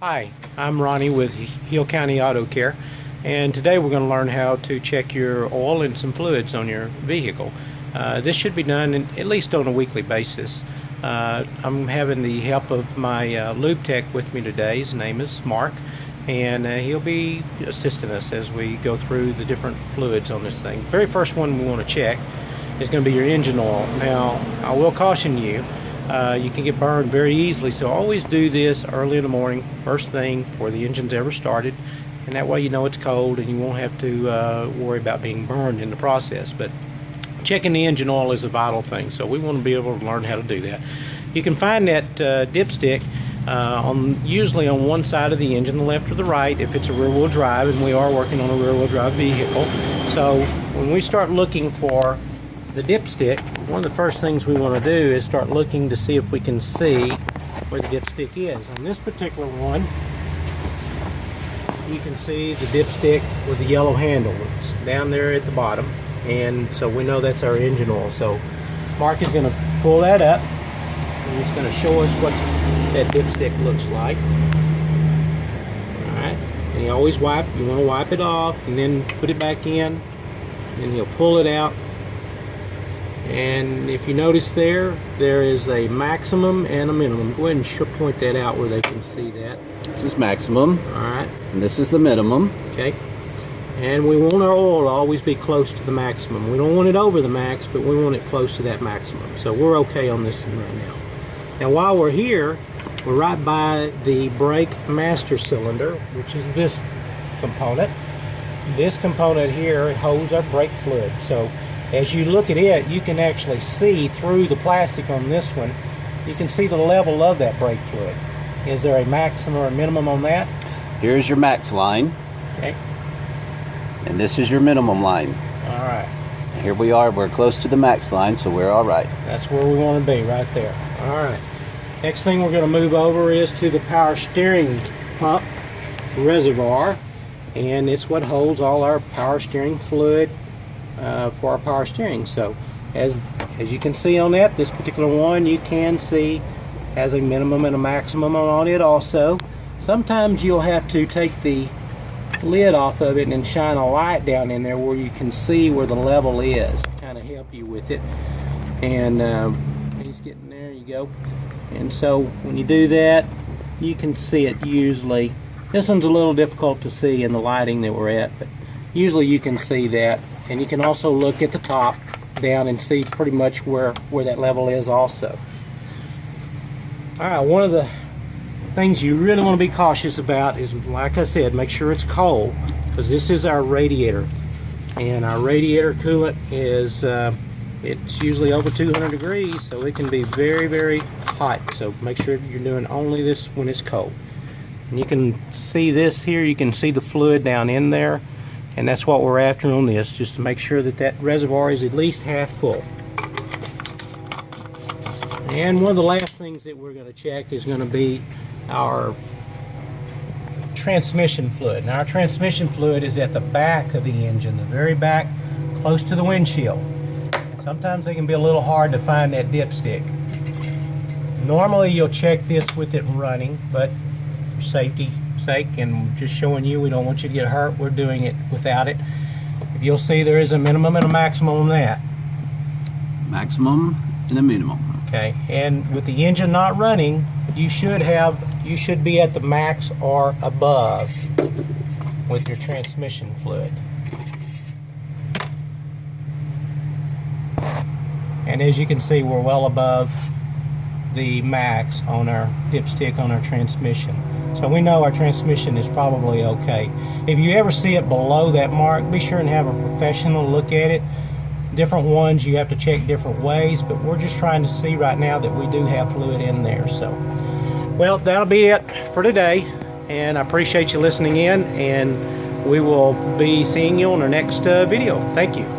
Hi, I'm Ronnie with Hill County Auto Care, and today we're going to learn how to check your oil and some fluids on your vehicle. This should be done at least on a weekly basis. I'm having the help of my lube tech with me today. His name is Mark, and he'll be assisting us as we go through the different fluids on this thing. The very first one we want to check is going to be your engine oil. Now, I will caution you, you can get burned very easily, so always do this early in the morning, first thing, before the engine's ever started, and that way you know it's cold and you won't have to worry about being burned in the process. But checking the engine oil is a vital thing, so we want to be able to learn how to do that. You can find that dipstick usually on one side of the engine, the left or the right, if it's a rear-wheel drive, and we are working on a rear-wheel drive vehicle. So when we start looking for the dipstick, one of the first things we want to do is start looking to see if we can see where the dipstick is. On this particular one, you can see the dipstick with the yellow handle. It's down there at the bottom, and so we know that's our engine oil. So Mark is going to pull that up, and he's going to show us what that dipstick looks like. Alright, and you always want to wipe it off and then put it back in, and he'll pull it out. And if you notice there is a maximum and a minimum. Go ahead and point that out where they can see that. This is maximum. Alright. And this is the minimum. Okay. And we want our oil to always be close to the maximum. We don't want it over the max, but we want it close to that maximum. So we're okay on this one right now. Now while we're here, we're right by the brake master cylinder, which is this component. This component here holds our brake fluid. So as you look at it, you can actually see through the plastic on this one. You can see the level of that brake fluid. Is there a maximum or a minimum on that? Here's your max line. Okay. And this is your minimum line. All right. Here we are. We're close to the max line, so we're all right. That's where we want to be, right there. All right. Next thing we're going to move over is to the power steering pump reservoir, and it's what holds all our power steering fluid for our power steering. So as you can see on that, this particular one, you can see has a minimum and a maximum on it also. Sometimes you'll have to take the lid off of it and shine a light down in there where you can see where the level is, kind of help you with it. And he's getting there, you go. And so when you do that, you can see it usually. This one's a little difficult to see in the lighting that we're at, but usually you can see that. And you can also look at the top down and see pretty much where that level is also. Alright, one of the things you really want to be cautious about is, like I said, make sure it's cold, because this is our radiator. And our radiator coolant is, it's usually over 200 degrees, so it can be very, very hot. So make sure you're doing only this when it's cold. And you can see this here, you can see the fluid down in there. And that's what we're after on this, just to make sure that that reservoir is at least half full. And one of the last things that we're going to check is going to be our transmission fluid. Now our transmission fluid is at the back of the engine, the very back, close to the windshield. Sometimes they can be a little hard to find that dipstick. Normally you'll check this with it running, but for safety's sake and just showing you we don't want you to get hurt, we're doing it without it. If you'll see, there is a minimum and a maximum on that. Maximum and a minimum. Okay, and with the engine not running, you should be at the max or above with your transmission fluid. And as you can see, we're well above the max on our dipstick on our transmission. So we know our transmission is probably okay. If you ever see it below that mark, be sure and have a professional look at it. Different ones you have to check different ways, but we're just trying to see right now that we do have fluid in there. So, well, that'll be it for today, and I appreciate you listening in, and we will be seeing you on our next video. Thank you.